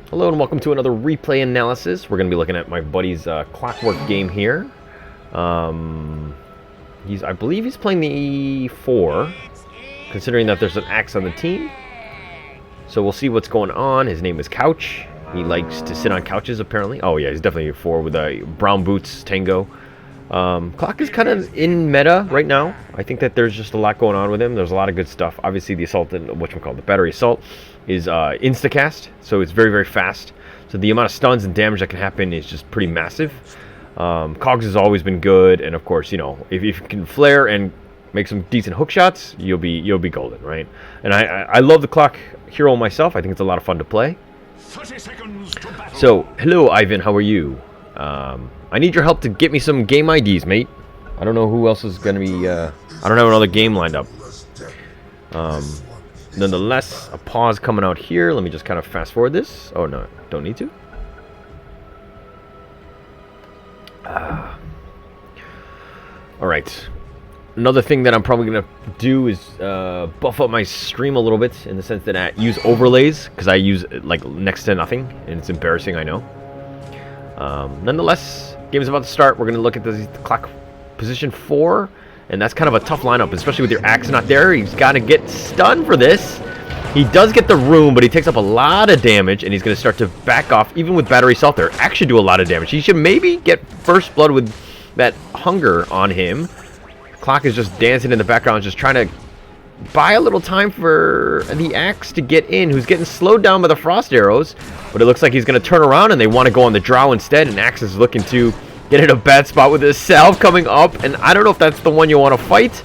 Hello and welcome to another replay analysis. We're going to be looking at my buddy's Clockwork game here. I believe he's playing the E4, considering that there's an axe on the team. So we'll see what's going on. His name is Couch. He likes to sit on couches, apparently. Oh yeah, he's definitely a 4 with a brown boots tango. Clock is kind of in meta right now. I think that there's just a lot going on with him. There's a lot of good stuff. Obviously, the assault and the battery assault is instacast, so it's very, very fast. So the amount of stuns and damage that can happen is just pretty massive. Cogs has always been good, and of course, you know, if you can flare and make some decent hook shots, you'll be golden, right? And I love the Clock hero myself. I think it's a lot of fun to play. 30 seconds to battle. So, hello, Ivan. How are you? I need your help to get me some game IDs, mate. I don't know who else is going to be... I don't have another game lined up. Nonetheless, a pause coming out here. Let me just kind of fast forward this. Oh, no. Don't need to. Alright. Another thing that I'm probably going to do is buff up my stream a little bit, in the sense that I use overlays, because I use like next to nothing, and it's embarrassing, I know. Nonetheless, game is about to start. We're going to look at the Clock position 4, and that's kind of a tough lineup, especially with your axe not there. He's got to get stunned for this. He does get the room, but he takes up a lot of damage, and he's going to start to back off, even with battery assault there. Actually do a lot of damage. He should maybe get first blood with that hunger on him. Clock is just dancing in the background, just trying to buy a little time for the axe to get in, who's getting slowed down by the frost arrows. But it looks like he's going to turn around, and they want to go on the drow instead, and axe is looking to get in a bad spot with his salve coming up, and I don't know if that's the one you want to fight.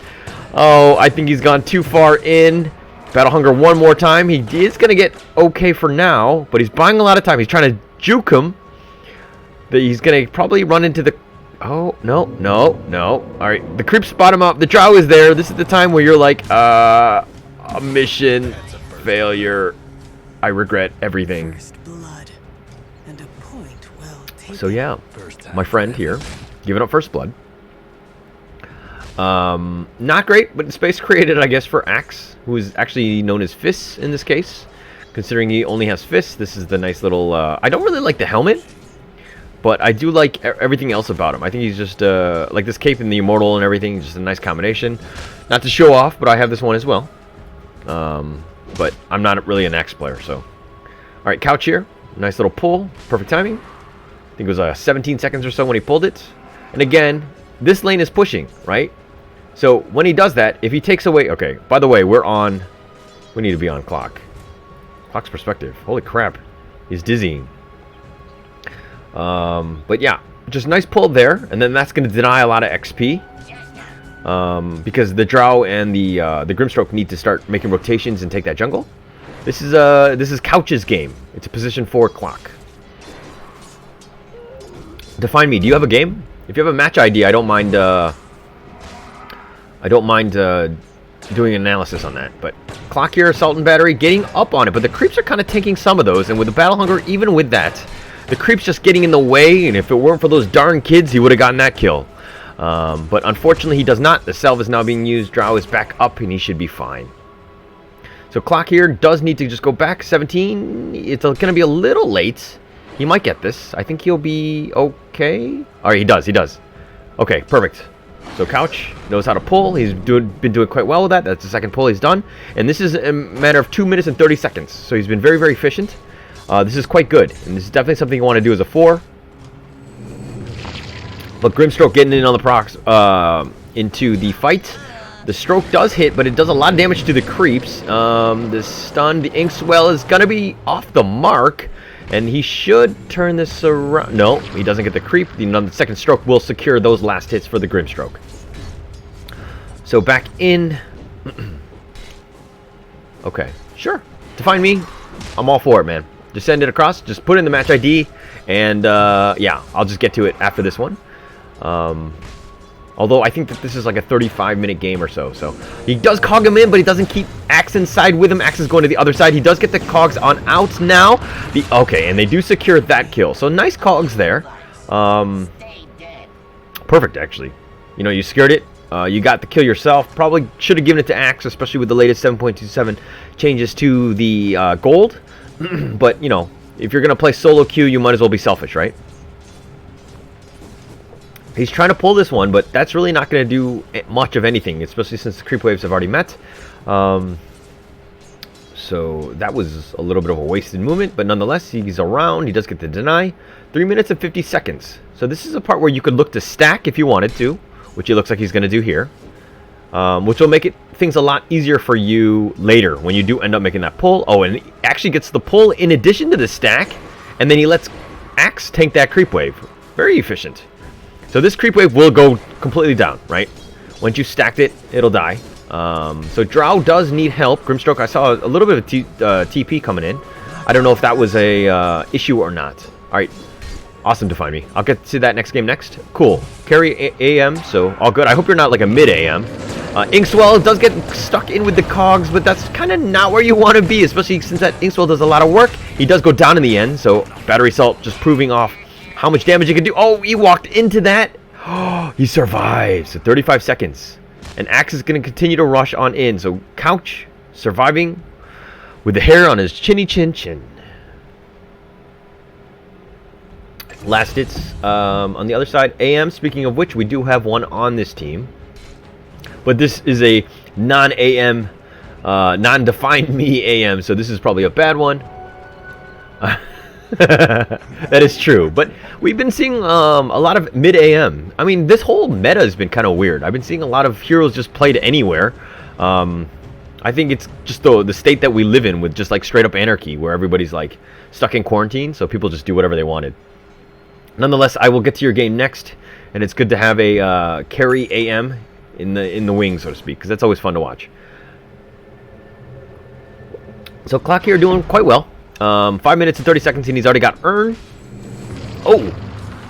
Oh, I think he's gone too far in. Battle Hunger one more time. He is going to get okay for now, but he's buying a lot of time. He's trying to juke him. He's going to probably run into the... Oh, no. Alright, the creeps spot him up. The drow is there. This is the time where you're like, a mission failure. I regret everything. So yeah, my friend here, giving up first blood. Not great, but space created, I guess, for Axe, who is actually known as Fists in this case. Considering he only has fists, this is the nice little... I don't really like the helmet, but I do like everything else about him. I think he's just, like this cape and the immortal and everything, just a nice combination. Not to show off, but I have this one as well. But I'm not really an Axe player, so... Alright, Couch here. Nice little pull. Perfect timing. I think it was 17 seconds or so when he pulled it. And again, this lane is pushing, right? So when he does that, if he takes away... Okay, by the way, we're on... We need to be on Clock. Clock's perspective. Holy crap. He's dizzying. But yeah, just nice pull there. And then that's going to deny a lot of XP. Because the Drow and the Grimstroke need to start making rotations and take that jungle. This is Couch's game. It's a position 4 Clock. Define me. Do you have a game? If you have a match ID, I don't mind doing an analysis on that. But Clock here, assault and battery, getting up on it. But the creeps are kind of tanking some of those, and with the battle hunger, even with that, the creeps just getting in the way. And if it weren't for those darn kids, he would have gotten that kill. But unfortunately, he does not. The salve is now being used. Drow is back up, and he should be fine. So Clock here does need to just go back 17. It's going to be a little late. He might get this. I think he'll be okay. All right, he does. Okay, perfect. So Couch knows how to pull. He's been doing quite well with that. That's the second pull he's done. And this is a matter of 2 minutes and 30 seconds. So he's been very, very efficient. This is quite good. And this is definitely something you want to do as a 4. But Grimstroke getting in on the procs into the fight. The stroke does hit, but it does a lot of damage to the creeps. The stun, the Inkswell is going to be off the mark. And he should turn this around. No, he doesn't get the creep. The second stroke will secure those last hits for the Grimstroke. So back in. Okay, sure. Define me. I'm all for it, man. Just send it across. Just put in the match ID. And, yeah, I'll just get to it after this one. Although I think that this is like a 35-minute game or so. So he does cog him in, but he doesn't keep Axe inside with him. Axe is going to the other side. He does get the cogs on out now. Okay, and they do secure that kill. So nice cogs there. Perfect, actually. You know, you secured it. You got the kill yourself. Probably should have given it to Axe, especially with the latest 7.27 changes to the gold. But, you know, if you're going to play solo queue, you might as well be selfish, right? He's trying to pull this one, but that's really not going to do much of anything, especially since the creep waves have already met. So that was a little bit of a wasted movement, but nonetheless, he's around. He does get the deny. 3 minutes and 50 seconds. So this is a part where you could look to stack if you wanted to, which it looks like he's going to do here, which will make things a lot easier for you later when you do end up making that pull. Oh, and he actually gets the pull in addition to the stack, and then he lets Axe tank that creep wave. Very efficient. So this creep wave will go completely down, right? Once you stacked it, it'll die. So Drow does need help. Grimstroke, I saw a little bit of TP coming in. I don't know if that was a issue or not. All right. Awesome to find me. I'll get to that next game next. Cool. Carry AM, so all good. I hope you're not like a mid-AM. Inkswell does get stuck in with the cogs, but that's kind of not where you want to be, especially since that Inkswell does a lot of work. He does go down in the end, so Battery Salt just proving off how much damage he can do. Oh, he walked into that. Oh, he survives. So 35 seconds. And Axe is going to continue to rush on in. So Couch surviving with the hair on his chinny chin chin. Last hits on the other side. AM, speaking of which, we do have one on this team. But this is a non-AM, non-defined me AM. So this is probably a bad one. That is true, but we've been seeing a lot of mid-AM. I mean, this whole meta has been kind of weird. I've been seeing a lot of heroes just played anywhere. I think it's just the state that we live in with just like straight up anarchy, where everybody's like stuck in quarantine, so people just do whatever they wanted. Nonetheless, I will get to your game next, and it's good to have a carry AM in the wing, so to speak, because that's always fun to watch. So Clock here doing quite well. 5 minutes and 30 seconds, and he's already got Earn. Oh,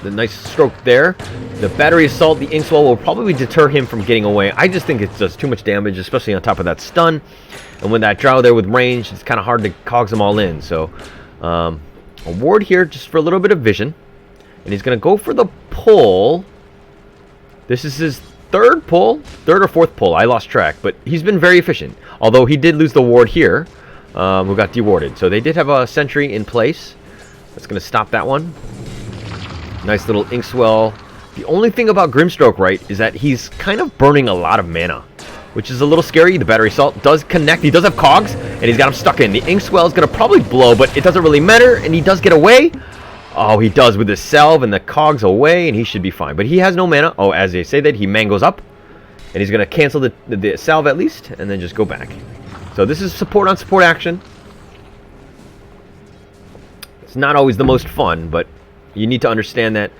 the nice stroke there. The Battery Assault, the Inkswell will probably deter him from getting away. I just think it does too much damage, especially on top of that stun. And when that Drow there with range, it's kind of hard to cogs them all in. So, a ward here just for a little bit of vision. And he's going to go for the pull. This is his third or fourth pull. I lost track, but he's been very efficient. Although he did lose the ward here. Who got dewarded. So they did have a sentry in place. That's going to stop that one. Nice little Inkswell. The only thing about Grimstroke, right, is that he's kind of burning a lot of mana, which is a little scary. The Battery Assault does connect. He does have cogs, and he's got him stuck in. The Inkswell is going to probably blow, but it doesn't really matter, and he does get away. Oh, he does with the salve and the cogs away, and he should be fine. But he has no mana. Oh, as they say that, he mangoes up, and he's going to cancel the salve at least, and then just go back. So this is support on support action. It's not always the most fun, but you need to understand that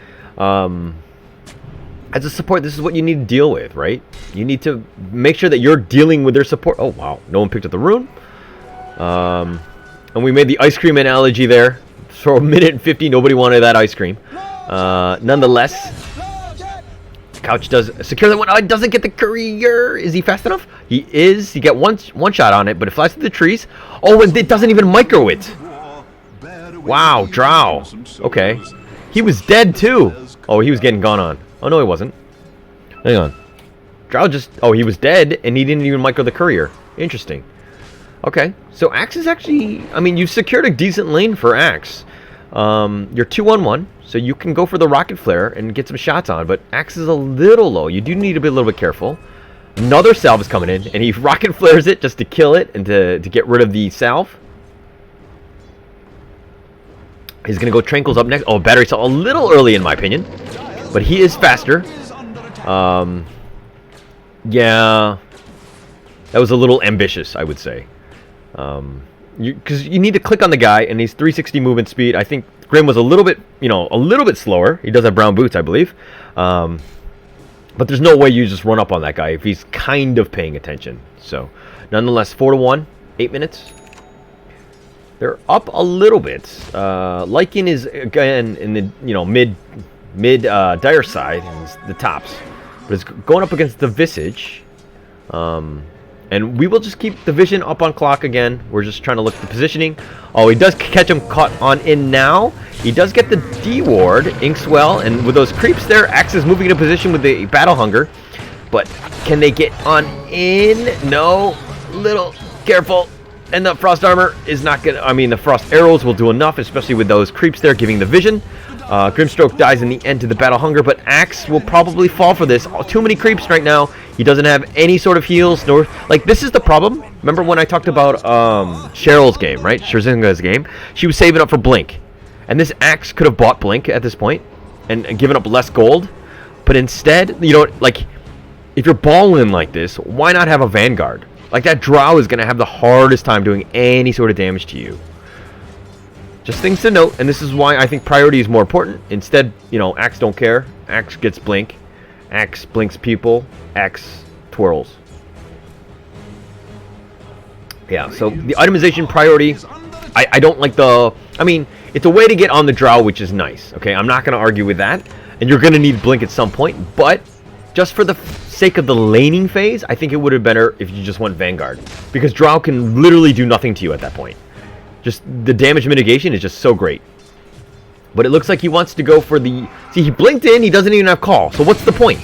as a support, this is what you need to deal with, right? You need to make sure that you're dealing with their support. Oh, wow. No one picked up the rune. And we made the ice cream analogy there. For a minute and 50, nobody wanted that ice cream. Nonetheless, Couch does secure that one. Oh, it doesn't get the courier. Is he fast enough? He is. He get one shot on it, but it flies through the trees. Oh, and it doesn't even micro it. Wow, Drow. Okay. He was dead too. Oh, he was getting gone on. Oh, no, he wasn't. Hang on. Drow just... Oh, he was dead, and he didn't even micro the courier. Interesting. Okay. So Axe is actually... I mean, you've secured a decent lane for Axe. You're 2-on-1. So you can go for the rocket flare and get some shots on, but Axe is a little low. You do need to be a little bit careful. Another salve is coming in, and he rocket flares it just to kill it and to get rid of the salve. He's going to go Tranquil's up next. Oh, Battery Assault a little early in my opinion, but he is faster. Yeah, that was a little ambitious, I would say. Because you need to click on the guy, and he's 360 movement speed. I think Grim was a little bit, a little bit slower. He does have brown boots, I believe. But there's no way you just run up on that guy if he's kind of paying attention. So, nonetheless, 4-1, 8 minutes. They're up a little bit. Lycan is again in the mid dire side, and the tops, but it's going up against the Visage. And we will just keep the vision up on Clock again. We're just trying to look at the positioning. Oh, he does catch him caught on in now. He does get the D-ward, Inkswell, and with those creeps there, Axe is moving into position with the Battle Hunger. But can they get on in? No. Little careful. And the frost armor is not gonna. I mean, the frost arrows will do enough, especially with those creeps there giving the vision. Grimstroke dies in the end to the battle hunger, but Axe will probably fall for this. Too many creeps right now. He doesn't have any sort of heals, nor like this is the problem. Remember when I talked about Cheryl's game, right? Scherzinga's game. She was saving up for Blink, and this Axe could have bought Blink at this point and given up less gold, but instead, you know, like if you're balling like this, why not have a Vanguard? Like that Drow is gonna have the hardest time doing any sort of damage to you. Just things to note, and this is why I think priority is more important. Instead, you know, Axe don't care. Axe gets Blink. Axe blinks people. Axe twirls. Yeah, so the itemization priority, I don't like the... I mean, it's a way to get on the Drow, which is nice. Okay, I'm not going to argue with that. And you're going to need Blink at some point, but just for the sake of the laning phase, I think it would have been better if you just went Vanguard. Because Drow can literally do nothing to you at that point. Just the damage mitigation is just so great. But it looks like he wants to go for the... See, he blinked in, he doesn't even have call. So what's the point?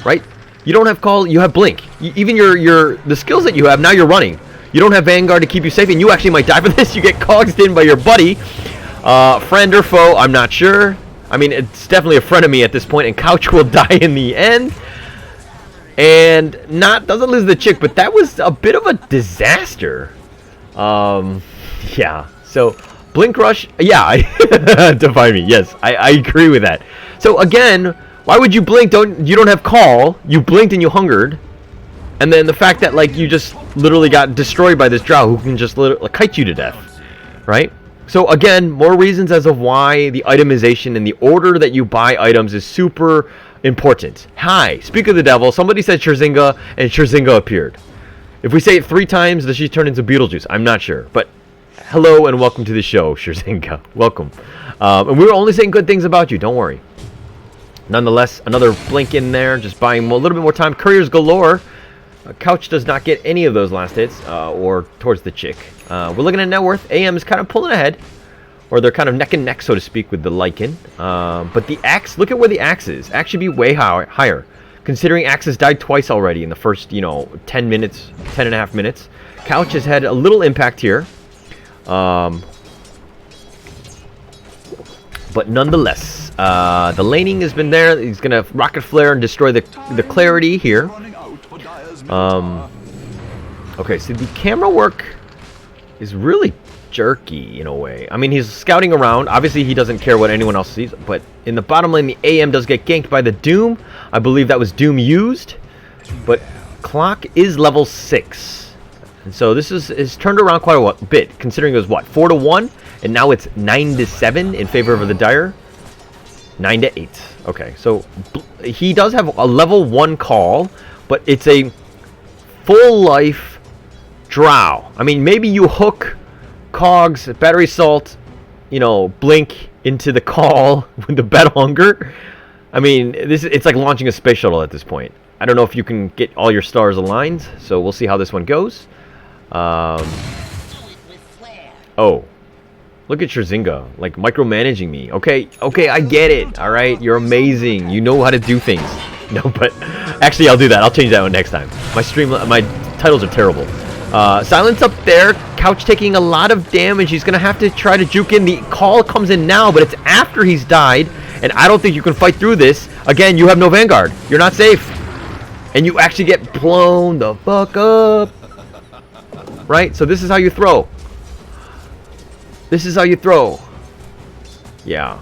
Right? You don't have call, you have blink. Even the skills that you have, now you're running. You don't have Vanguard to keep you safe, and you actually might die for this. You get cogsed in by your buddy. Friend or foe, I'm not sure. I mean, it's definitely a friend of me at this point, and Couch will die in the end. And doesn't lose the chick, but that was a bit of a disaster. Yeah, so Blink Rush, yeah, define me, yes, I agree with that. So again, why would you blink? You don't have call, you blinked and you hungered, and then the fact that like you just literally got destroyed by this Drow who can just literally kite you to death, right? So again, more reasons as of why the itemization and the order that you buy items is super important. Hi, speak of the devil, somebody said Scherzinga, and Scherzinga appeared. If we say it 3 times, does she turn into Beetlejuice? I'm not sure, but hello and welcome to the show, Scherzinga. Welcome. And we were only saying good things about you, don't worry. Nonetheless, another blink in there, just buying a little bit more time. Couriers galore. Couch does not get any of those last hits, or towards the chick. We're looking at net worth. AM is kind of pulling ahead, or they're kind of neck and neck, so to speak, with the Lycan. But the Axe, look at where the Axe is. Axe should be way higher, considering Axe has died twice already in the first, 10 minutes, 10 and a half minutes. Couch has had a little impact here. But nonetheless, the laning has been there. He's going to rocket flare and destroy the clarity here. Okay, so the camera work is really jerky in a way. I mean, he's scouting around. Obviously, he doesn't care what anyone else sees. But in the bottom lane, the AM does get ganked by the Doom. I believe that was Doom used. But Clock is level 6. And so this is turned around quite a bit, considering it was, what, 4-1? And now it's 9-7 in favor of the Dire. 9-8. Okay, so he does have a level 1 call, but it's a full life Drow. I mean, maybe you hook cogs, battery salt, blink into the call with the battle hunger. I mean, it's like launching a space shuttle at this point. I don't know if you can get all your stars aligned, so we'll see how this one goes. Oh, look at Scherzinga, like micromanaging me. Okay, I get it. All right, you're amazing. You know how to do things. No, but actually, I'll do that. I'll change that one next time. My titles are terrible. Silence up there. Couch taking a lot of damage. He's gonna have to try to juke in. The call comes in now, but it's after he's died, and I don't think you can fight through this. Again, you have no Vanguard. You're not safe, and you actually get blown the fuck up. Right? So this is how you throw. This is how you throw. Yeah.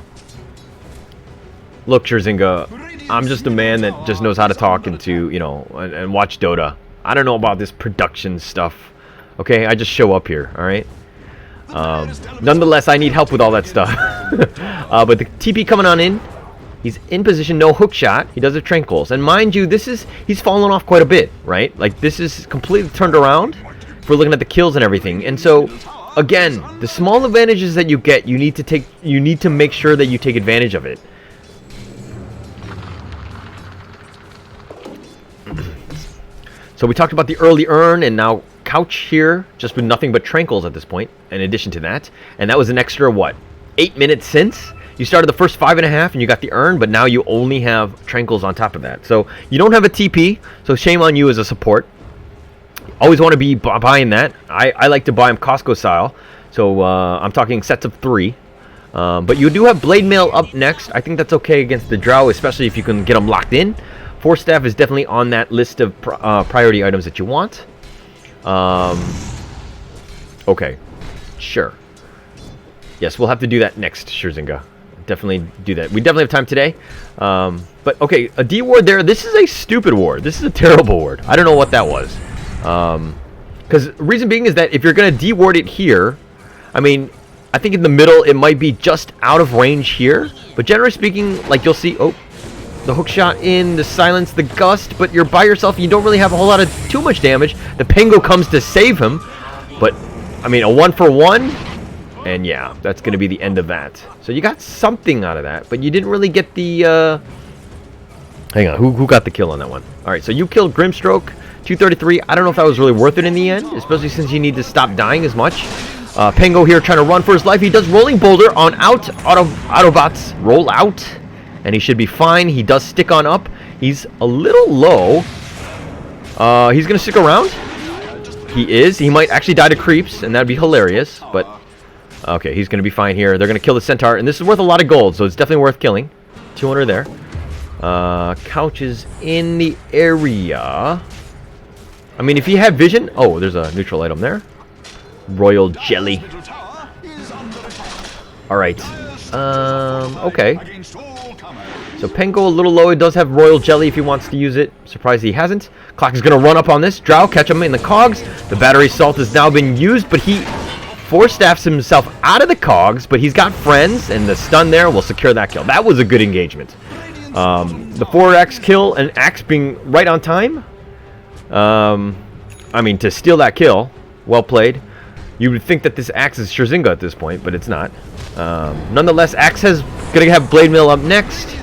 Look, Scherzinga, I'm just a man that just knows how to talk into, and watch Dota. I don't know about this production stuff. Okay, I just show up here, alright? Nonetheless, I need help with all that stuff. But the TP coming on in. He's in position, no hook shot. He does have Tranquils. And mind you, he's fallen off quite a bit, right? Like, this is completely turned around. If we're looking at the kills and everything. And so, again, the small advantages that you get, you need to make sure that you take advantage of it. So we talked about the early earn, and now Couch here, just with nothing but Tranquils at this point, in addition to that. And that was an extra, 8 minutes since? You started the first 5.5 and you got the earn, but now you only have Tranquils on top of that. So you don't have a TP, so shame on you as a support. Always want to be buying that. I like to buy them Costco style. So I'm talking sets of 3. But you do have Blade Mail up next. I think that's okay against the Drow, especially if you can get them locked in. Force Staff is definitely on that list of priority items that you want. Okay, sure. Yes, we'll have to do that next, Scherzinga. Definitely do that. We definitely have time today. But okay, a D ward there. This is a stupid ward. This is a terrible ward. I don't know what that was. Because reason being is that if you're going to D ward it here, I mean, I think in the middle it might be just out of range here. But generally speaking, like you'll see, oh, the hook shot in, the silence, the gust, but you're by yourself. You don't really have a whole lot of too much damage. The Pengo comes to save him, but I mean a 1-for-1, and yeah, that's going to be the end of that. So you got something out of that, but you didn't really get the. Hang on, who got the kill on that one? All right, so you killed Grimstroke, 233. I don't know if that was really worth it in the end, especially since you need to stop dying as much. Pengo here trying to run for his life. He does Rolling Boulder on out. Autobots roll out. And he should be fine. He does stick on up. He's a little low. He's going to stick around. He is. He might actually die to creeps, and that'd be hilarious. But, okay, he's going to be fine here. They're going to kill the Centaur, and this is worth a lot of gold, so it's definitely worth killing. 200 there. Couch is in the area. I mean, if he had vision... Oh, there's a neutral item there. Royal Jelly. Alright. Okay. So Pengo a little low. It does have Royal Jelly if he wants to use it. Surprised he hasn't. Clock is going to run up on this. Drow, catch him in the cogs. The battery salt has now been used, but he force staffs himself out of the cogs, but he's got friends, and the stun there will secure that kill. That was a good engagement. The 4x kill and axe being right on time. I mean, to steal that kill, well played. You would think that this axe is Scherzinga at this point, but it's not. Nonetheless, axe is going to have Blade Mill up next.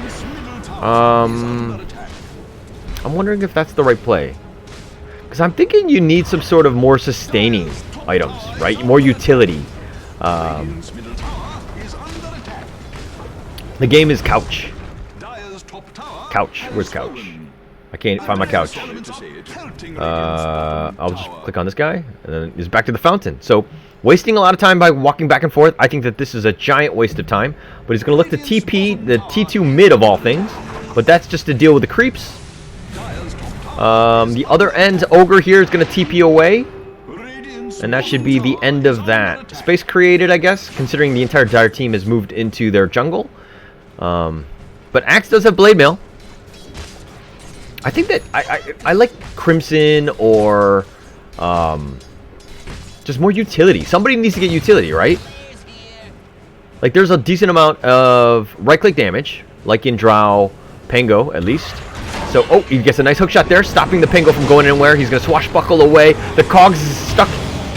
I'm wondering if that's the right play. Because I'm thinking you need some sort of more sustaining items, right? More utility. The game is couch. Couch. Where's couch? I can't find my couch. I'll just click on this guy, and then he's back to the fountain. So, wasting a lot of time by walking back and forth. I think that this is a giant waste of time. But he's going to look to TP, the T2 mid of all things. But that's just to deal with the creeps. The other end, Ogre here is going to TP away. And that should be the end of that. Space created, I guess, considering the entire Dire team has moved into their jungle. But Axe does have Blade Mail. I think that I like Crimson or just more utility. Somebody needs to get utility, right? Like there's a decent amount of right-click damage, like in Drow, Pengo at least. So, oh, he gets a nice hook shot there, stopping the Pengo from going anywhere. He's going to swashbuckle away. The Cogs is stuck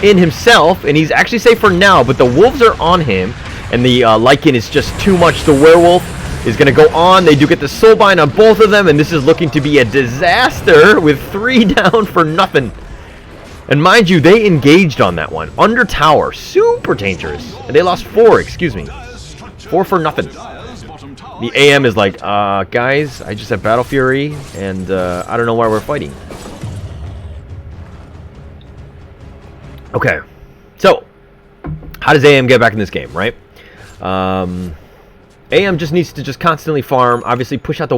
in himself, and he's actually safe for now, but the wolves are on him, and the Lycan is just too much. The werewolf is going to go on. They do get the soulbind on both of them, and this is looking to be a disaster with 3 down for nothing. And mind you, they engaged on that one. Under tower. Super dangerous. And they lost 4, excuse me. 4 for nothing. The AM is like, guys, I just have Battle Fury, and I don't know why we're fighting. Okay. So, how does AM get back in this game, right? AM just needs to just constantly farm, obviously push out the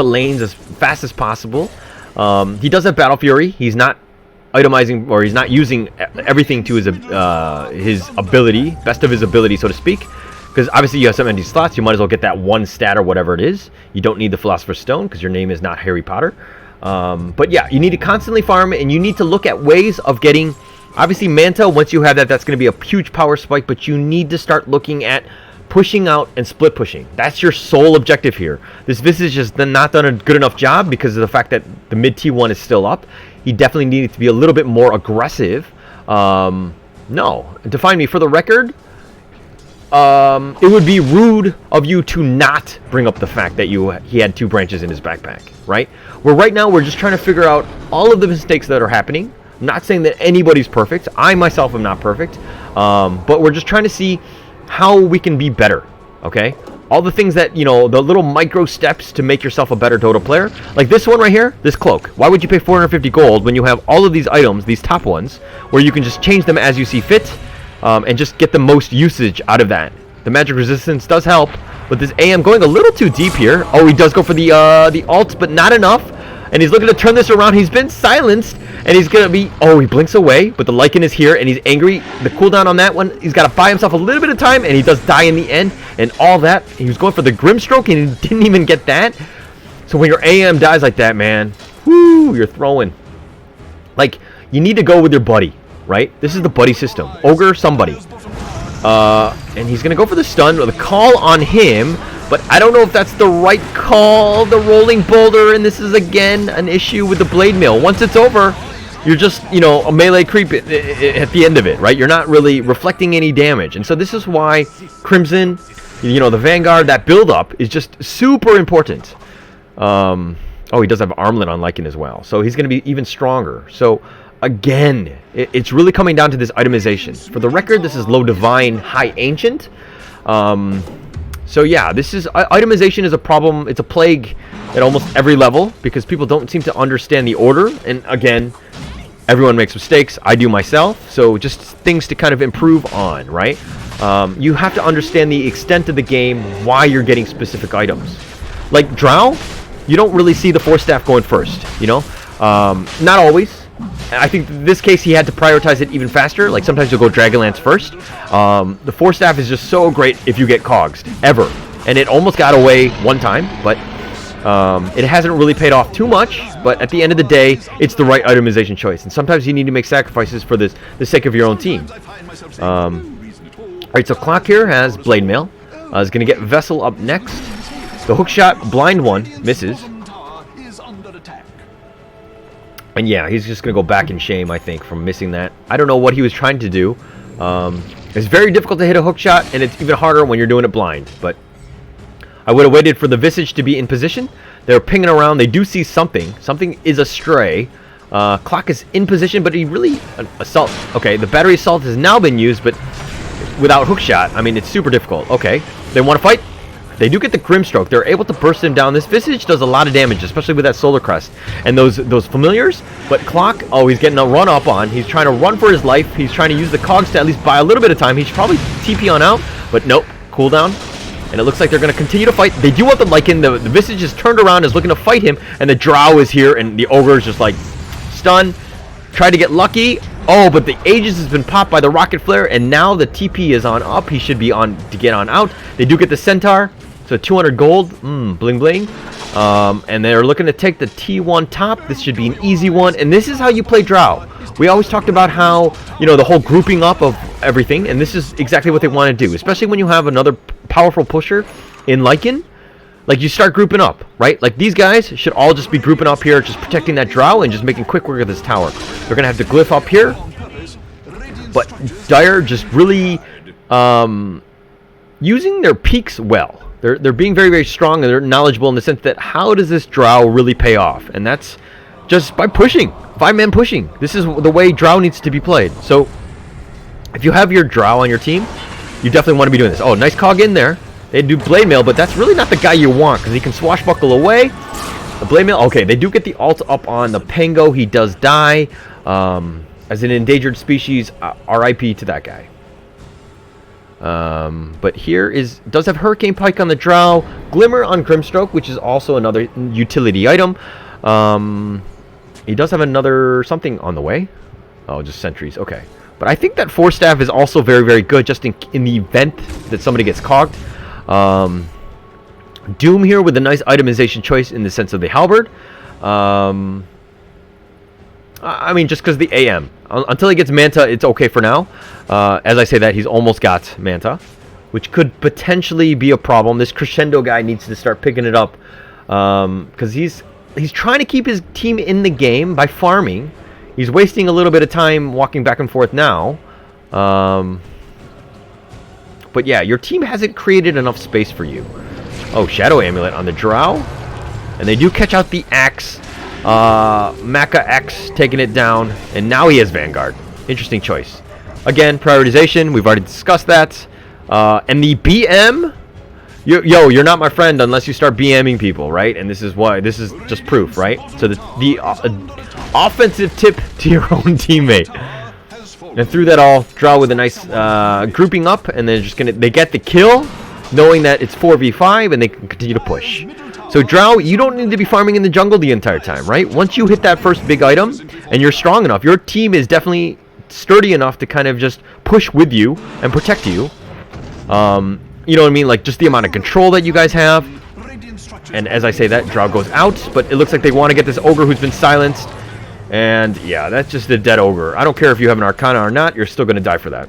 lanes as fast as possible. He does have Battle Fury. He's not itemizing, or he's not using everything to his ability, best of his ability, so to speak. Because obviously you have some empty slots. You might as well get that 1 stat or whatever it is. You don't need the Philosopher's Stone because your name is not Harry Potter. But yeah, you need to constantly farm, and you need to look at ways of getting... Obviously, Manta, once you have that, that's going to be a huge power spike, but you need to start looking at pushing out and split pushing. That's your sole objective here. This Visage has not done a good enough job because of the fact that the mid T1 is still up. He definitely needed to be a little bit more aggressive. No. Define me, for the record, it would be rude of you to not bring up the fact that he had 2 branches in his backpack, right? Where right now we're just trying to figure out all of the mistakes that are happening. I'm not saying that anybody's perfect. I myself am not perfect. But we're just trying to see how we can be better, okay? all the things that, you know, the little micro steps to make yourself a better Dota player. Like this one right here, this cloak. Why would you pay 450 gold when you have all of these items, these top ones, where you can just change them as you see fit, and just get the most usage out of that? The magic resistance does help, but this AM going a little too deep here. Oh, he does go for the ult, but not enough. And he's looking to turn this around. He's been silenced, and he's going to be... Oh, he blinks away, but the Lycan is here, and he's angry. The cooldown on that one, he's got to buy himself a little bit of time, and he does die in the end, and all that. He was going for the Grimstroke, and he didn't even get that. So when your AM dies like that, man, whoo, you're throwing. Like, you need to go with your buddy, right? This is the buddy system. Ogre, somebody. And he's going to go for the stun, or the call on him, but I don't know if that's the right call. The rolling boulder, and this is again an issue with the blade mail. Once it's over, you're just, you know, a melee creep at the end of it, right? You're not really reflecting any damage. And so this is why Crimson, you know, the Vanguard, that build-up is just super important. Oh, he does have armlet on Lycan as well, so he's going to be even stronger. So again, it's really coming down to this itemization. For the record, this is low divine, high ancient. So yeah, this is itemization is a problem. It's a plague at almost every level because people don't seem to understand the order. And again, everyone makes mistakes. I do myself. So just things to kind of improve on, right? You have to understand the extent of the game, why you're getting specific items. Like Drow, you don't really see the Force Staff going first, you know? Not always. I think in this case he had to prioritize it even faster. Like sometimes you'll go Dragonlance first. The Force Staff is just so great if you get cogs, ever. And it almost got away one time, but it hasn't really paid off too much. But at the end of the day, it's the right itemization choice. And sometimes you need to make sacrifices for the sake of your own team. Alright, so Clock here has Blade Mail. Is going to get Vessel up next. The hookshot, blind one, misses. And yeah, he's just going to go back in shame, I think, from missing that. I don't know what he was trying to do. It's very difficult to hit a hook shot, and it's even harder when you're doing it blind. But I would have waited for the Visage to be in position. They're pinging around. They do see something. Something is astray. Clock is in position, but he really... Assault. Okay, the battery assault has now been used, but without hook shot, I mean, it's super difficult. Okay, they want to fight. They do get the Grimstroke. They're able to burst him down. This Visage does a lot of damage, especially with that Solar Crest. And those familiars. But Clock, oh, he's getting a run up on. He's trying to run for his life. He's trying to use the cogs to at least buy a little bit of time. He should probably TP on out. But nope, cooldown. And it looks like they're going to continue to fight. They do want the Lycan. The Visage is turned around, is looking to fight him. And the Drow is here, and the Ogre is just like stunned. Tried to get lucky. Oh, but the Aegis has been popped by the Rocket Flare. And now the TP is on up. He should be on to get on out. They do get the Centaur. So 200 gold, bling bling. And they're looking to take the T1 top. This should be an easy one. And this is how you play Drow. We always talked about how, you know, the whole grouping up of everything. And this is exactly what they want to do. Especially when you have another powerful pusher in Lycan. Like, you start grouping up, right? Like, these guys should all just be grouping up here, just protecting that Drow and just making quick work of this tower. They're going to have the Glyph up here. But Dire just really using their peaks well. They're being very, very strong, and they're knowledgeable in the sense that how does this Drow really pay off? And that's just by pushing. 5-man pushing. This is the way Drow needs to be played. So if you have your Drow on your team, you definitely want to be doing this. Oh, nice cog in there. They do Blade Mail, but that's really not the guy you want because he can swashbuckle away. The Blade Mail, okay, they do get the ult up on the Pango. He does die. As an endangered species, RIP to that guy. But here does have Hurricane Pike on the Drow, Glimmer on Grimstroke, which is also another utility item. He does have another something on the way. Oh, just sentries. Okay, but I think that Force Staff is also very, very good, just in the event that somebody gets cogged. Doom here with a nice itemization choice in the sense of the halberd. I mean, just because the AM. Until he gets Manta, it's okay for now. As I say that, he's almost got Manta, which could potentially be a problem. This Crescendo guy needs to start picking it up because he's trying to keep his team in the game by farming. He's wasting a little bit of time walking back and forth now. But yeah, your team hasn't created enough space for you. Oh, Shadow Amulet on the Drow. And they do catch out the Axe. Maka X taking it down, and now he has Vanguard. Interesting choice. Again, prioritization, we've already discussed that. And the BM You're not my friend unless you start BMing people, right? And this is why. This is just proof, right? So the offensive tip to your own teammate. And through that all, Drow with a nice grouping up, and they're just they get the kill, knowing that it's 4v5, and they can continue to push. So Drow, you don't need to be farming in the jungle the entire time, right? Once you hit that first big item, and you're strong enough, your team is definitely sturdy enough to kind of just push with you and protect you. You know what I mean? Like, just the amount of control that you guys have. And as I say that, Drow goes out, but it looks like they want to get this ogre who's been silenced. And yeah, that's just a dead ogre. I don't care if you have an Arcana or not, you're still going to die for that.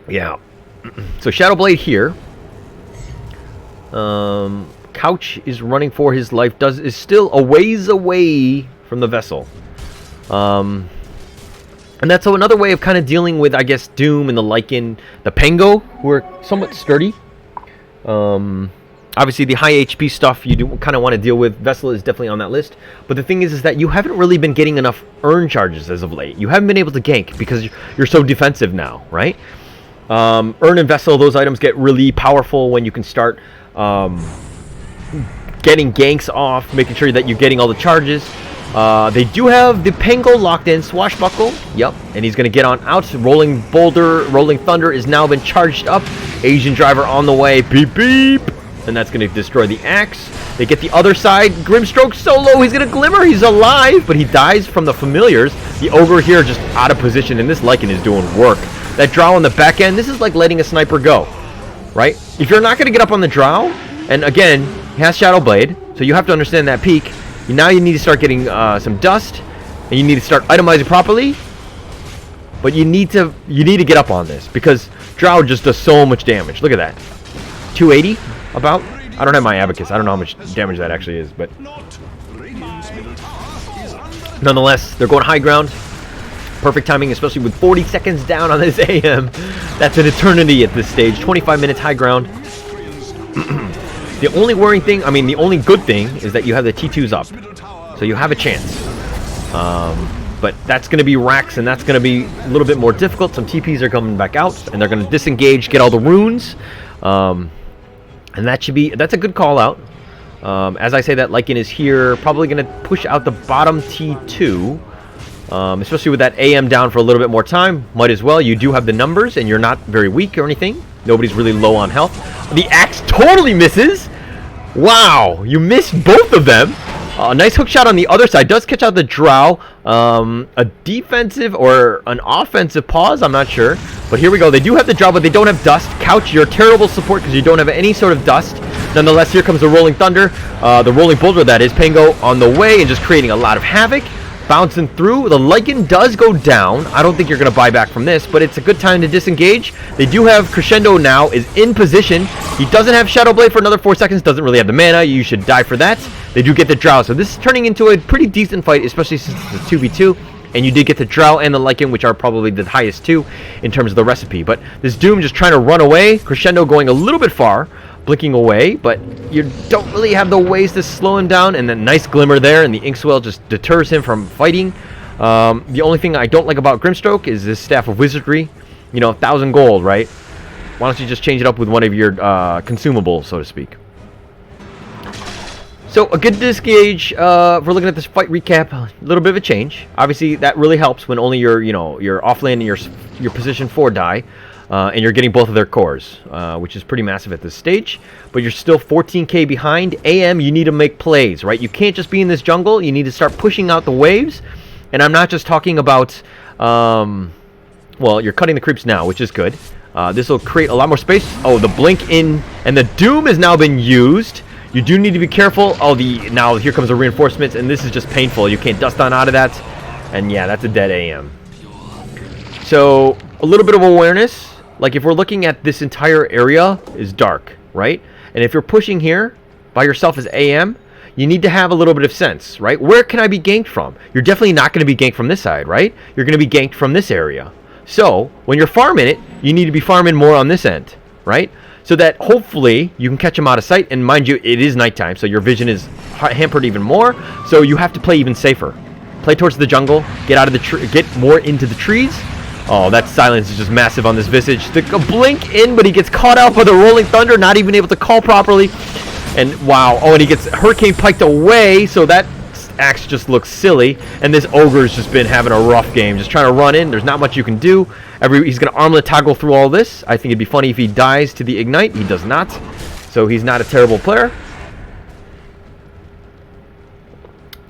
Yeah. So Shadowblade here. Couch is running for his life. Is still a ways away from the vessel. And that's another way of kind of dealing with, I guess, Doom and the Lycan, the Pango, who are somewhat sturdy. Obviously, the high HP stuff you do kind of want to deal with. Vessel is definitely on that list. But the thing is that you haven't really been getting enough earn charges as of late. You haven't been able to gank because you're so defensive now, right? Earn and Vessel, those items get really powerful when you can start getting ganks off, making sure that you're getting all the charges. They do have the Pango locked in, Swashbuckle. Yep, and he's going to get on out. Rolling Thunder is now been charged up. Asian Driver on the way. Beep, beep. And that's going to destroy the axe. They get the other side. Grimstroke solo. He's going to Glimmer. He's alive, but he dies from the familiars. The Ogre here just out of position, and this Lycan is doing work. That Drow on the back end, this is like letting a sniper go, right? If you're not going to get up on the Drow, and again, he has Shadowblade, so you have to understand that peak. Now you need to start getting some dust, and you need to start itemizing properly. But you need to get up on this because Drow just does so much damage. Look at that, 280 about. I don't have my Abacus. I don't know how much damage that actually is, but nonetheless, they're going high ground. Perfect timing, especially with 40 seconds down on this AM. That's an eternity at this stage. 25 minutes high ground. The only worrying thing, I mean, the only good thing is that you have the T2s up. So you have a chance. But that's going to be racks, and that's going to be a little bit more difficult. Some TPs are coming back out, and they're going to disengage, get all the runes. And that's a good call out. As I say that, Lycan is here, probably going to push out the bottom T2. Especially with that AM down for a little bit more time. Might as well. You do have the numbers, and you're not very weak or anything. Nobody's really low on health. The axe totally misses. Wow, you missed both of them. A nice hook shot on the other side. Does catch out the Drow. A defensive or an offensive pause, I'm not sure. But here we go. They do have the Drow, but they don't have dust. Couch, you're terrible support because you don't have any sort of dust. Nonetheless, here comes the Rolling Thunder. The Rolling Boulder, that is. Pango on the way and just creating a lot of havoc. Bouncing through. The Lycan does go down. I don't think you're going to buy back from this, but it's a good time to disengage. They do have Crescendo now, is in position. He doesn't have Shadowblade for another 4 seconds, doesn't really have the mana. You should die for that. They do get the Drow, so this is turning into a pretty decent fight, especially since it's a 2v2. And you did get the Drow and the Lycan, which are probably the highest two in terms of the recipe. But this Doom just trying to run away. Crescendo going a little bit far, blinking away, but you don't really have the ways to slow him down. And then nice Glimmer there, and the Inkswell just deters him from fighting. The only thing I don't like about Grimstroke is this Staff of Wizardry. You know, 1,000 gold, right? Why don't you just change it up with one of your consumables, so to speak. So a good disengage. If we're looking at this fight recap, a little bit of a change. Obviously, that really helps when only your offlane and your position 4 die. And you're getting both of their cores, which is pretty massive at this stage. But you're still 14k behind. AM, you need to make plays, right? You can't just be in this jungle. You need to start pushing out the waves. And I'm not just talking about, well, you're cutting the creeps now, which is good. This will create a lot more space. Oh, the blink in, and the Doom has now been used. You do need to be careful. Oh, now here comes the reinforcements, and this is just painful. You can't dust on out of that. And yeah, that's a dead AM. So a little bit of awareness. Like, if we're looking at this entire area is dark, right? And if you're pushing here by yourself as AM, you need to have a little bit of sense, right? Where can I be ganked from? You're definitely not going to be ganked from this side, right? You're going to be ganked from this area. So when you're farming it, you need to be farming more on this end, right? So that hopefully you can catch them out of sight. And mind you, it is nighttime, so your vision is hampered even more. So you have to play even safer. Play towards the jungle, get out of the get more into the trees. Oh, that silence is just massive on this Visage. The blink in, but he gets caught out by the Rolling Thunder, not even able to call properly. And wow, oh, and he gets Hurricane Piked away, so that axe just looks silly. And this Ogre's just been having a rough game, just trying to run in. There's not much you can do. He's going to armlet toggle through all this. I think it'd be funny if he dies to the Ignite. He does not, so he's not a terrible player.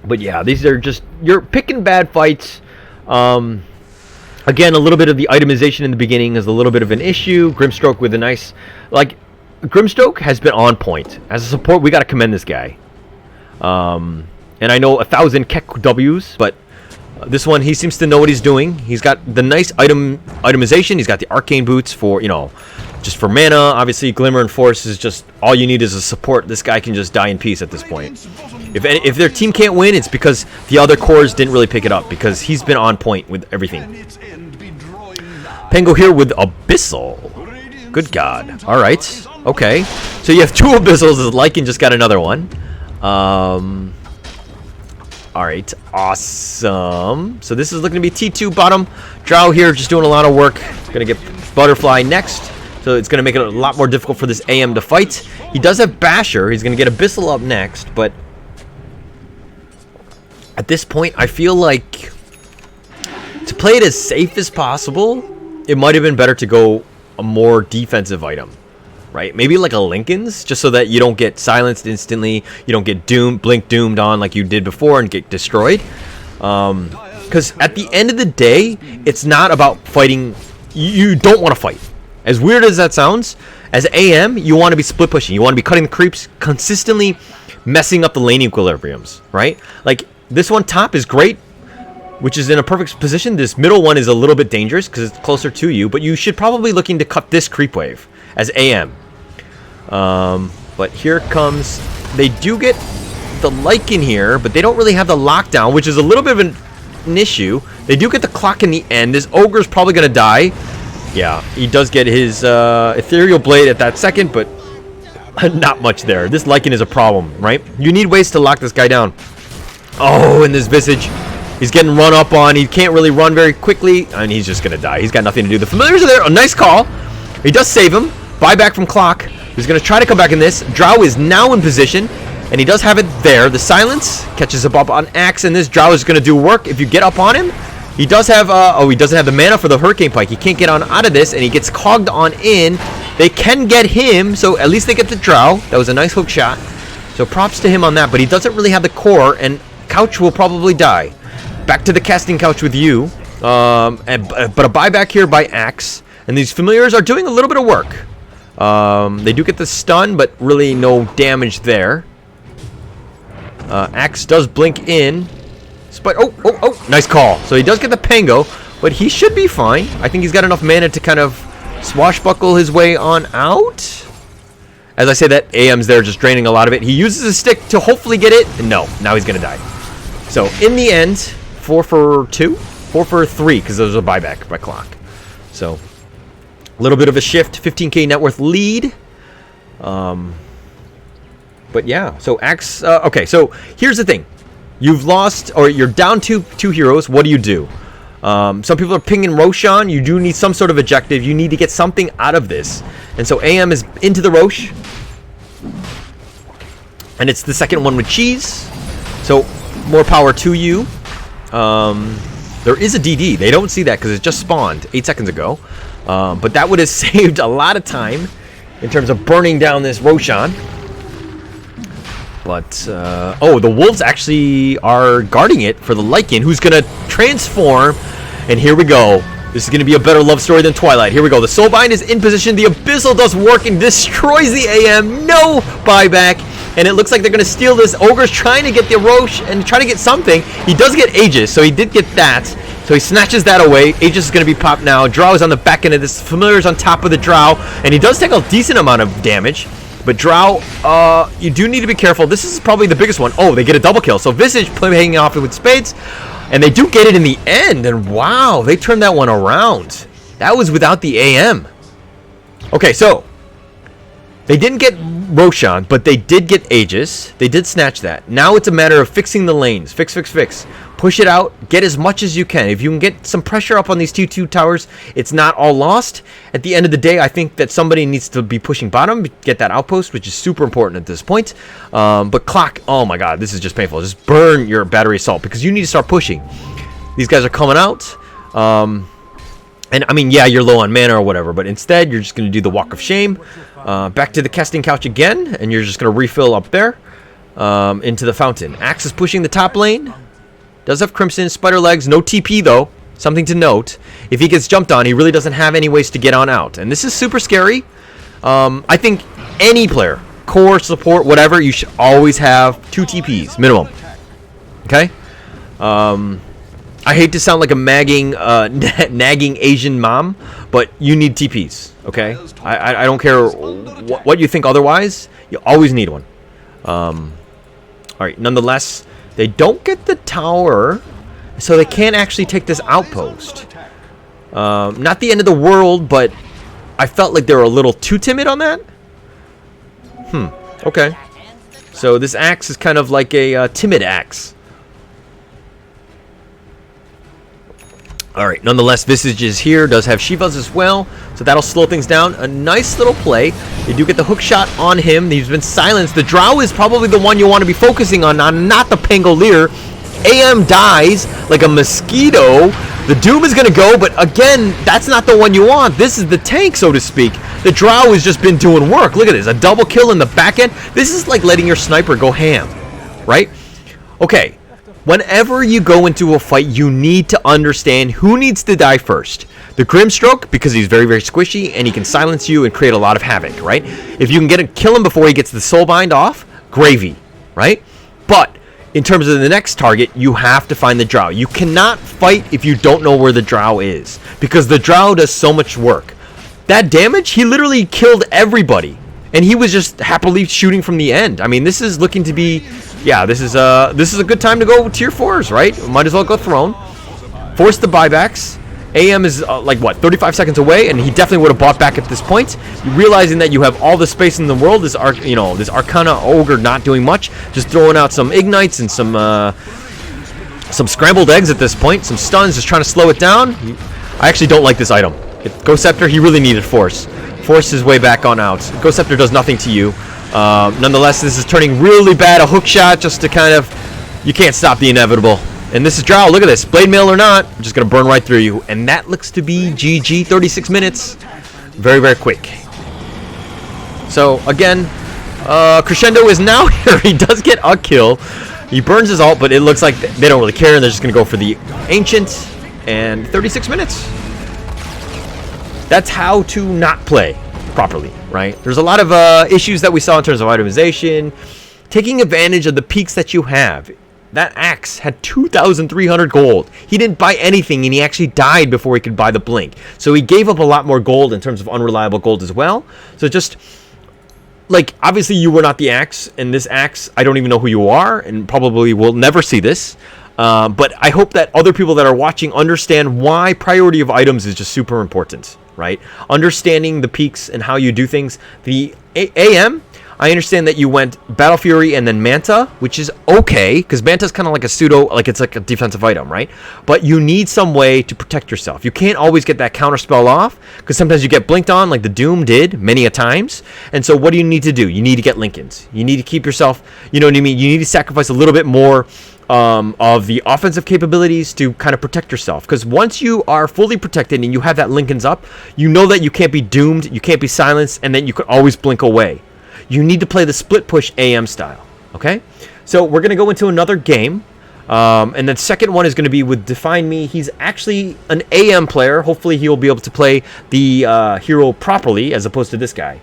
But yeah, these are just, you're picking bad fights. Again, a little bit of the itemization in the beginning is a little bit of an issue. Grimstroke with a nice, like, Grimstroke has been on point. As a support, we got to commend this guy. And I know 1,000 Keck W's, but this one, he seems to know what he's doing. He's got the nice itemization. He's got the Arcane Boots for, just for mana. Obviously, Glimmer and Force is just, all you need is a support. This guy can just die in peace at this point. If their team can't win, it's because the other cores didn't really pick it up, because he's been on point with everything. Pengo here with Abyssal. Good God. Alright. Okay. So you have 2 Abyssals. Lycan just got another one. Alright. Awesome. So this is looking to be T2 bottom. Drow here just doing a lot of work. Going to get Butterfly next. So it's going to make it a lot more difficult for this AM to fight. He does have Basher. He's going to get Abyssal up next. But at this point, I feel like to play it as safe as possible, it might have been better to go a more defensive item, right? Maybe like a Lincoln's, just so that you don't get silenced instantly, you don't get blink doomed on like you did before and get destroyed. Because at the end of the day, it's not about fighting. You don't want to fight. As weird as that sounds, as AM, you want to be split pushing. You want to be cutting the creeps, consistently messing up the lane equilibriums, right? Like, this one top is great, which is in a perfect position. This middle one is a little bit dangerous because it's closer to you, but you should probably looking to cut this creep wave as AM. But here comes, they do get the Lycan here, but they don't really have the lockdown, which is a little bit of an issue. They do get the clock in the end. This Ogre's probably going to die. Yeah, he does get his Ethereal Blade at that second, but not much there. This Lycan is a problem, right? You need ways to lock this guy down. Oh, and this Visage, he's getting run up on. He can't really run very quickly, and he's just going to die. He's got nothing to do. The Familiars are there. A nice call. He does save him. Buyback from Clock. He's going to try to come back in this. Drow is now in position, and he does have it there. The Silence catches him up on Axe, and this Drow is going to do work. If you get up on him, he does have, he doesn't have the mana for the Hurricane Pike. He can't get on out of this, and he gets cogged on in. They can get him, so at least they get the Drow. That was a nice hook shot. So props to him on that, but he doesn't really have the core, and Couch will probably die. Back to the casting couch with you. But a buyback here by Axe. And these Familiars are doing a little bit of work. They do get the stun, but really no damage there. Axe does blink in. But oh, nice call. So he does get the Pango, but he should be fine. I think he's got enough mana to kind of swashbuckle his way on out. As I say that, AM's there just draining a lot of it. He uses a stick to hopefully get it. And no, now he's going to die. So in the end, 4 for 2? 4 for 3, because there was a buyback by Clock. So a little bit of a shift, 15k net worth lead. But yeah, so Axe, okay, so here's the thing. You've lost, or you're down two heroes. What do? Some people are pinging Roshan. You do need some sort of objective. You need to get something out of this. And so AM is into the Rosh. And it's the second one with Cheese. So more power to you. There is a DD. They don't see that because it just spawned 8 seconds ago. But that would have saved a lot of time in terms of burning down this Roshan. But, the Wolves actually are guarding it for the Lycan, who's going to transform. And here we go. This is going to be a better love story than Twilight. Here we go. The Soulbind is in position. The Abyssal does work and destroys the AM. No buyback. And it looks like they're going to steal this. Ogre's trying to get the Roche and try to get something. He does get Aegis, so he did get that. So he snatches that away. Aegis is going to be popped now. Drow is on the back end of this. Familiar's on top of the Drow. And he does take a decent amount of damage. But Drow, you do need to be careful. This is probably the biggest one. Oh, they get a double kill. So Visage hanging off it with spades. And they do get it in the end. And wow, they turned that one around. That was without the AM. Okay, so They didn't get Roshan, but they did get Aegis. They did snatch that. Now it's a matter of fixing the lanes. Fix. Push it out. Get as much as you can. If you can get some pressure up on these 2-2 towers, it's not all lost. At the end of the day, I think that somebody needs to be pushing bottom, get that outpost, which is super important at this point. But Clock, oh my god, this is just painful. Just burn your battery assault because you need to start pushing. These guys are coming out. And I mean, yeah, you're low on mana or whatever, but instead you're just going to do the Walk of Shame. Back to the casting couch again, and you're just going to refill up there into the fountain. Axe is pushing the top lane. Does have Crimson, Spider Legs, no TP though. Something to note. If he gets jumped on, he really doesn't have any ways to get on out. And this is super scary. I think any player, core, support, whatever, you should always have 2 TPs, minimum. Okay? I hate to sound like a nagging Asian mom, but you need TPs, okay? I don't care what you think otherwise. You always need one. All right, nonetheless, they don't get the tower, so they can't actually take this outpost. Not the end of the world, but I felt like they were a little too timid on that. Okay. So this axe is kind of like a timid axe. Alright, nonetheless, Visage is here, does have Shivas as well, so that'll slow things down. A nice little play. They do get the hook shot on him. He's been silenced. The Drow is probably the one you want to be focusing on, not the Pangolier. AM dies like a mosquito. The Doom is going to go, but again, that's not the one you want. This is the tank, so to speak. The Drow has just been doing work. Look at this, a double kill in the back end. This is like letting your sniper go ham, right? Okay. Whenever you go into a fight, you need to understand who needs to die first. The Grimstroke, because he's very, very squishy, and he can silence you and create a lot of havoc, right? If you can kill him before he gets the Soulbind off, gravy, right? But in terms of the next target, you have to find the Drow. You cannot fight if you don't know where the Drow is, because the Drow does so much work. That damage, he literally killed everybody, and he was just happily shooting from the end. I mean, this is looking to be... Yeah, this is a good time to go tier 4s, right? Might as well go Throne. Force the buybacks. AM is like what, 35 seconds away, and he definitely would have bought back at this point. Realizing that you have all the space in the world, this Arcana Ogre not doing much, just throwing out some ignites and some scrambled eggs at this point, some stuns, just trying to slow it down. I actually don't like this item. Ghost Scepter, he really needed Force. Force his way back on out. Ghost Scepter does nothing to you. Nonetheless, this is turning really bad. A hook shot just to kind of... You can't stop the inevitable. And this is Drow. Look at this. Blade Mail or not, I'm just going to burn right through you. And that looks to be GG. 36 minutes. Very, very quick. So, again, Crescendo is now here. He does get a kill. He burns his ult, but it looks like they don't really care. And they're just going to go for the Ancient. And 36 minutes. That's how to not play properly, right? There's a lot of issues that we saw in terms of itemization, taking advantage of the peaks that you have. That axe had 2,300 gold. He didn't buy anything, and he actually died before he could buy the blink. So he gave up a lot more gold in terms of unreliable gold as well. So just, like, obviously you were not the axe, and this axe, I don't even know who you are, and probably will never see this. But I hope that other people that are watching understand why priority of items is just super important, right? Understanding the peaks and how you do things. The AM, I understand that you went Battle Fury and then Manta, which is okay, because Manta's kind of like a pseudo, like it's like a defensive item, right? But you need some way to protect yourself. You can't always get that counter spell off, because sometimes you get blinked on, like the Doom did many a times. And so what do you need to do? You need to get Lincolns. You need to keep yourself, you know what I mean? You need to sacrifice a little bit more of the offensive capabilities to kind of protect yourself, because once you are fully protected and you have that Lincoln's up, you know that you can't be doomed, you can't be silenced, and then you could always blink away. You need to play the split push AM style, okay? So we're going to go into another game, and the second one is going to be with Define Me. He's actually an AM player. Hopefully he'll be able to play the hero properly as opposed to this guy.